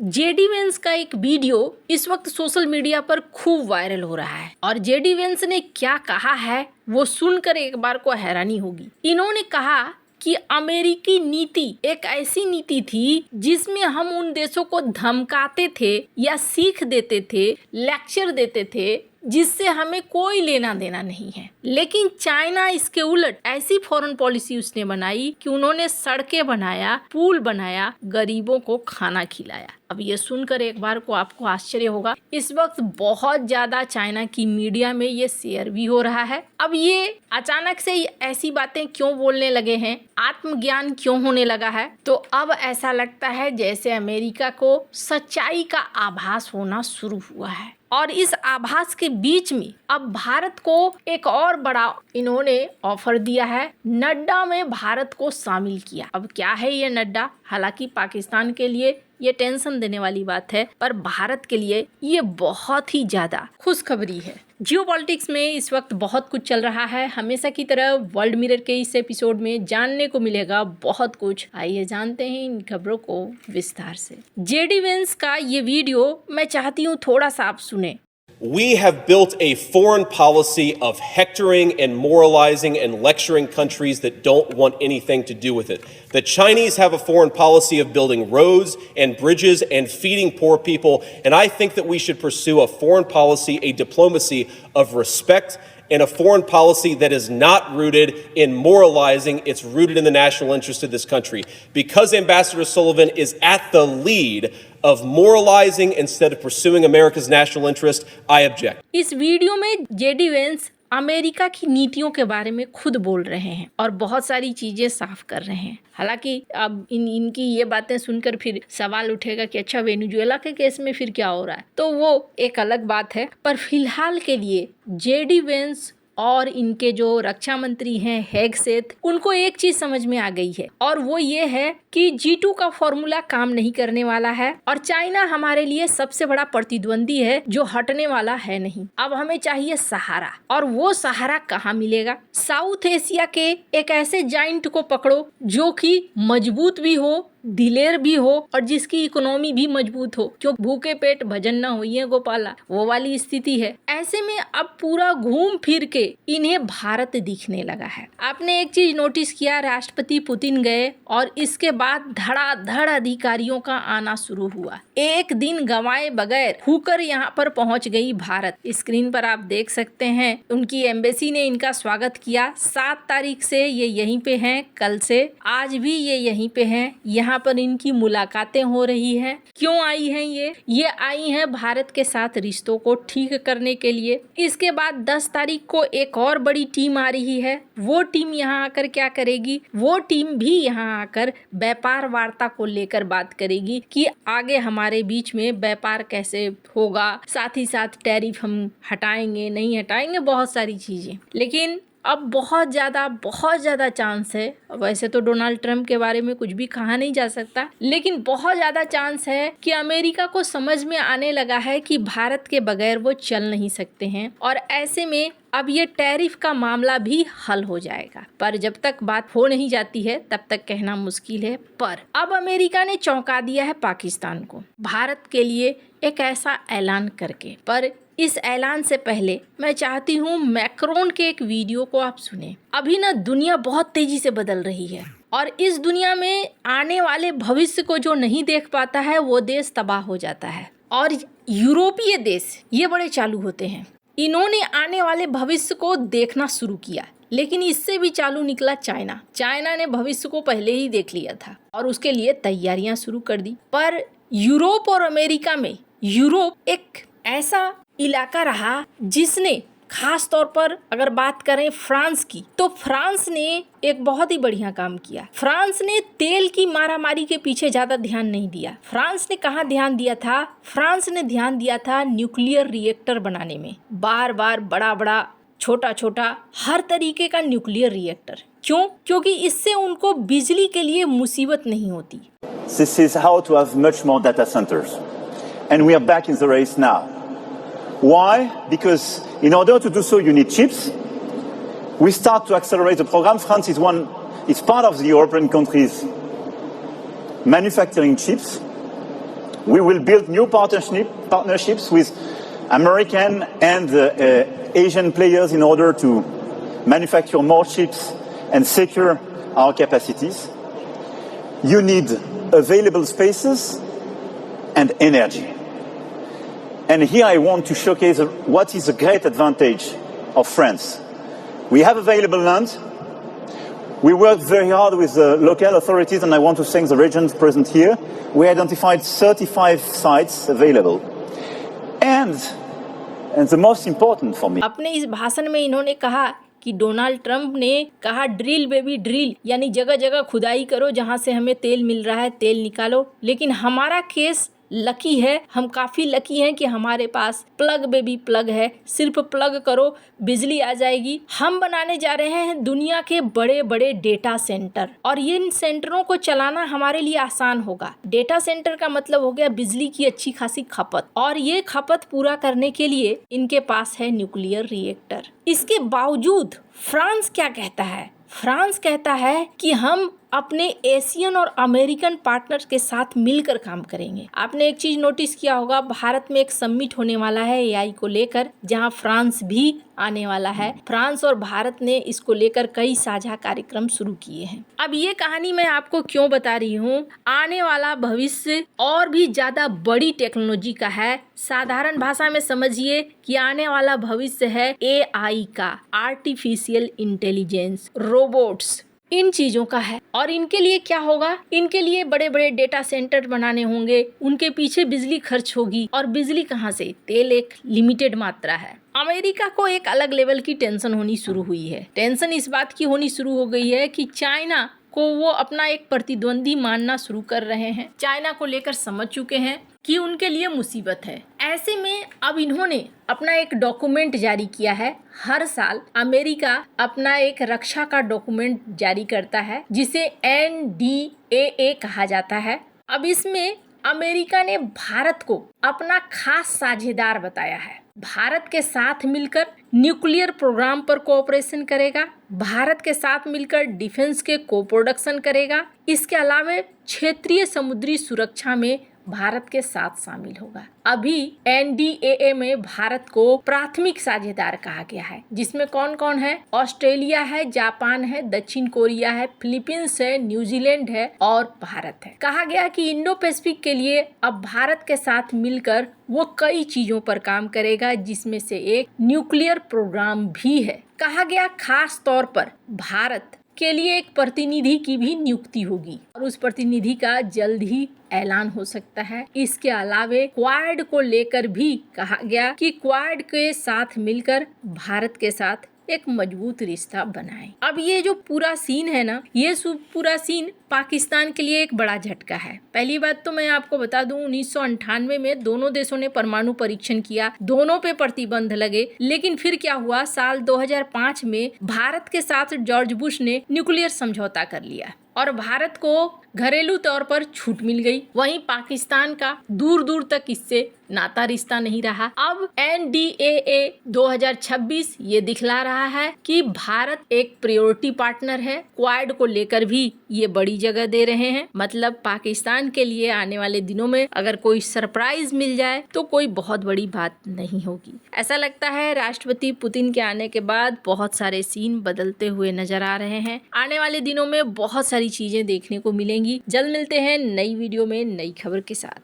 JD Vance का एक video इस वक्त सोशल मीडिया पर खूब वायरल हो रहा है और जेडी वेंस ने क्या कहा है वो सुनकर एक बार को हैरानी होगी। इन्होंने कहा कि अमेरिकी नीति एक ऐसी नीति थी जिसमें हम उन देशों को धमकाते थे या सीख देते थे, लेक्चर देते थे जिससे हमें कोई लेना देना नहीं है। लेकिन चाइना इसके उलट ऐसी फॉरेन पॉलिसी उसने बनाई कि उन्होंने सड़कें बनाया, पुल बनाया, गरीबों को खाना खिलाया। अब ये सुनकर एक बार को आपको आश्चर्य होगा, इस वक्त बहुत ज्यादा चाइना की मीडिया में ये शेयर भी हो रहा है। अब ये अचानक से ऐसी बातें क्यों बोलने लगे हैं, आत्मज्ञान क्यों होने लगा है? तो अब ऐसा लगता है जैसे अमेरिका को सच्चाई का आभास होना शुरू हुआ है और इस आभास के बीच में अब भारत को एक और बड़ा इन्होंने ऑफर दिया है। नड्डा में भारत को शामिल किया। अब क्या है ये नड्डा? हालांकि पाकिस्तान के लिए ये टेंशन देने वाली बात है, पर भारत के लिए ये बहुत ही ज्यादा खुशखबरी है। जियोपॉलिटिक्स में इस वक्त बहुत कुछ चल रहा है। हमेशा की तरह वर्ल्ड मिरर के इस एपिसोड में जानने को मिलेगा बहुत कुछ। आइए जानते हैं इन खबरों को विस्तार से। जेडी वेंस का ये वीडियो मैं चाहती हूँ थोड़ा सा आप सुने। We have built a foreign policy of hectoring and moralizing and lecturing countries that don't want anything to do with it. The Chinese have a foreign policy of building roads and bridges and feeding poor people, and I think that we should pursue a foreign policy, a diplomacy of respect, and a foreign policy that is not rooted in moralizing, it's rooted in the national interest of this country. Because Ambassador Sullivan is at the lead of moralizing instead of pursuing America's national interest, I object. इस video में JD Vance America की नीतियों के बारे में खुद बोल रहे हैं और बहुत सारी चीजें साफ कर रहे हैं। हालांकि अब इनकी ये बातें सुनकर फिर सवाल उठेगा कि अच्छा वेनेजुएला के केस में फिर क्या हो रहा है, तो वो एक अलग बात है। पर फिलहाल के लिए जेडी वेंस और इनके जो रक्षा मंत्री हैं हेगसेथ, उनको एक चीज समझ में आ गई है और वो ये है कि G2 का फॉर्मूला काम नहीं करने वाला है और चाइना हमारे लिए सबसे बड़ा प्रतिद्वंदी है जो हटने वाला है नहीं। अब हमें चाहिए सहारा, और वो सहारा कहाँ मिलेगा? साउथ एशिया के एक ऐसे जाइंट को पकड़ो जो कि मजबूत भी हो, दिलेर भी हो और जिसकी इकोनॉमी भी मजबूत हो, क्यों भूखे पेट भजन न हो, ये गोपाला वो वाली स्थिति है। ऐसे में अब पूरा घूम फिर के इन्हें भारत दिखने लगा है। आपने एक चीज नोटिस किया, राष्ट्रपति पुतिन गए और इसके बाद धड़ाधड़ अधिकारियों का आना शुरू हुआ। एक दिन गंवाए बगैर हुकर यहाँ पर पहुंच गई भारत। स्क्रीन पर आप देख सकते हैं उनकी एम्बेसी ने इनका स्वागत किया। 7 तारीख से ये यहीं पे हैं, कल से आज भी ये यहीं पे हैं। यहाँ पर इनकी मुलाकातें हो रही हैं। क्यों आई हैं ये आई हैं भारत के साथ रिश्तों को ठीक करने के लिए। इसके बाद 10 तारीख को एक और बड़ी टीम आ रही है। वो टीम यहाँ आकर क्या करेगी? वो टीम भी यहाँ आकर व्यापार वार्ता को लेकर बात करेगी कि आगे हमारे बीच में व्यापार कैसे होगा, साथ ही साथ टैरिफ हम हटाएंगे नहीं हटाएंगे, बहुत सारी चीजें। लेकिन अब बहुत ज़्यादा चांस है, वैसे तो डोनाल्ड ट्रंप के बारे में कुछ भी कहा नहीं जा सकता, लेकिन बहुत ज़्यादा चांस है कि अमेरिका को समझ में आने लगा है कि भारत के बगैर वो चल नहीं सकते हैं और ऐसे में अब ये टैरिफ का मामला भी हल हो जाएगा। पर जब तक बात हो नहीं जाती है तब तक कहना मुश्किल है। पर अब अमेरिका ने चौंका दिया है पाकिस्तान को भारत के लिए एक ऐसा ऐलान करके। पर इस ऐलान से पहले मैं चाहती हूँ मैक्रोन के एक वीडियो को आप सुने। अभी ना दुनिया बहुत तेजी से बदल रही है और इस दुनिया में आने वाले भविष्य को जो नहीं देख पाता है वो देश तबाह हो जाता है और यूरोपीय देश ये बड़े चालू होते हैं। इन्होंने आने वाले भविष्य को देखना शुरू किया, लेकिन इससे भी चालू निकला चाइना ने भविष्य को पहले ही देख लिया था और उसके लिए तैयारियां शुरू कर दी। पर यूरोप और अमेरिका में यूरोप एक ऐसा इलाका रहा जिसने खास तौर पर अगर बात करें फ्रांस की, तो फ्रांस ने एक बहुत ही बढ़िया काम किया। फ्रांस ने तेल की मारामारी के पीछे ज्यादा ध्यान नहीं दिया। फ्रांस ने कहाँ ध्यान दिया था? फ्रांस ने ध्यान दिया था न्यूक्लियर रिएक्टर बनाने में। बार बड़ा छोटा हर तरीके का न्यूक्लियर रिएक्टर। क्यों? क्योंकि इससे उनको बिजली के लिए मुसीबत नहीं होती। This is how to have much more data centers. And we are back in the race now. Why? Because in order to do so, you need chips. We start to accelerate the program. France is part of the European countries manufacturing chips. We will build new partnerships with American and Asian players in order to manufacture more chips and secure our capacities. You need available spaces and energy. And here I want to showcase what is a great advantage of France. We have available land. We worked very hard with the local authorities, and I want to thank the regions present here. We identified 35 sites available. And the most important for me. अपने इस भाषण में इन्होंने कहा कि Donald Trump ने कहा drill baby drill, यानी जगह जगह खुदाई करो, जहां से हमें तेल मिल रहा है तेल निकालो। लेकिन हमारा केस लकी है, हम काफ़ी लकी हैं कि हमारे पास प्लग बेबी प्लग है। सिर्फ प्लग करो बिजली आ जाएगी। हम बनाने जा रहे हैं दुनिया के बड़े बड़े डेटा सेंटर, और इन सेंटरों को चलाना हमारे लिए आसान होगा। डेटा सेंटर का मतलब हो गया बिजली की अच्छी खासी खपत, और ये खपत पूरा करने के लिए इनके पास है न्यूक्लियर रिएक्टर। इसके बावजूद फ्रांस क्या कहता है? फ्रांस कहता है कि हम अपने एशियन और अमेरिकन पार्टनर्स के साथ मिलकर काम करेंगे। आपने एक चीज नोटिस किया होगा, भारत में एक समिट होने वाला है एआई को लेकर, जहां फ्रांस भी आने वाला है। फ्रांस और भारत ने इसको लेकर कई साझा कार्यक्रम शुरू किए हैं। अब ये कहानी मैं आपको क्यों बता रही हूँ? आने वाला भविष्य और भी ज्यादा बड़ी टेक्नोलॉजी का है। साधारण भाषा में समझिए कि आने वाला भविष्य है एआई का, आर्टिफिशियल इंटेलिजेंस, रोबोट्स, इन चीज़ों का है। और इनके लिए क्या होगा? इनके लिए बड़े बड़े डेटा सेंटर बनाने होंगे, उनके पीछे बिजली खर्च होगी, और बिजली कहाँ से? तेल एक लिमिटेड मात्रा है। अमेरिका को एक अलग लेवल की टेंशन होनी शुरू हुई है। टेंशन इस बात की होनी शुरू हो गई है कि चाइना को वो अपना एक प्रतिद्वंदी मानना शुरू कर रहे हैं। चाइना को लेकर समझ चुके हैं कि उनके लिए मुसीबत है। ऐसे में अब इन्होंने अपना एक डॉक्यूमेंट जारी किया है। हर साल अमेरिका अपना एक रक्षा का डॉक्यूमेंट जारी करता है, जिसे NDAA कहा जाता है। अब इसमें अमेरिका ने भारत को अपना खास साझेदार बताया है। भारत के साथ मिलकर न्यूक्लियर प्रोग्राम पर कोऑपरेशन करेगा, भारत के साथ मिलकर डिफेंस के को प्रोडक्शन करेगा। इसके अलावा क्षेत्रीय समुद्री सुरक्षा में भारत के साथ शामिल होगा। अभी NDAA में भारत को प्राथमिक साझेदार कहा गया है, जिसमें कौन कौन है? ऑस्ट्रेलिया है, जापान है, दक्षिण कोरिया है, फिलीपींस है, न्यूजीलैंड है और भारत है। कहा गया कि इंडो पैसिफिक के लिए अब भारत के साथ मिलकर वो कई चीजों पर काम करेगा, जिसमें से एक न्यूक्लियर प्रोग्राम भी है। कहा गया खास तौर पर भारत के लिए एक प्रतिनिधि की भी नियुक्ति होगी, और उस प्रतिनिधि का जल्द ही ऐलान हो सकता है। इसके अलावे क्वाड को लेकर भी कहा गया कि क्वाड के साथ मिलकर भारत के साथ एक मजबूत रिश्ता बनाएं। अब ये जो पूरा सीन है ना, ये पूरा सीन पाकिस्तान के लिए एक बड़ा झटका है। पहली बात तो मैं आपको बता दूं, 1998 में दोनों देशों ने परमाणु परीक्षण किया, दोनों पे प्रतिबंध लगे। लेकिन फिर क्या हुआ? साल 2005 में भारत के साथ जॉर्ज बुश ने न्यूक्लियर समझौता कर लिया और भारत को घरेलू तौर पर छूट मिल गई। वहीं पाकिस्तान का दूर दूर तक इससे नाता रिश्ता नहीं रहा। अब NDAA 2026 ये दिखला रहा है कि भारत एक प्रायोरिटी पार्टनर है। क्वाड को लेकर भी ये बड़ी जगह दे रहे हैं। मतलब पाकिस्तान के लिए आने वाले दिनों में अगर कोई सरप्राइज मिल जाए तो कोई बहुत बड़ी बात नहीं होगी। ऐसा लगता है राष्ट्रपति पुतिन के आने के बाद बहुत सारे सीन बदलते हुए नजर आ रहे हैं। आने वाले दिनों में बहुत सारी चीजें देखने को मिलेंगी। जल्द मिलते हैं नई वीडियो में नई खबर के साथ।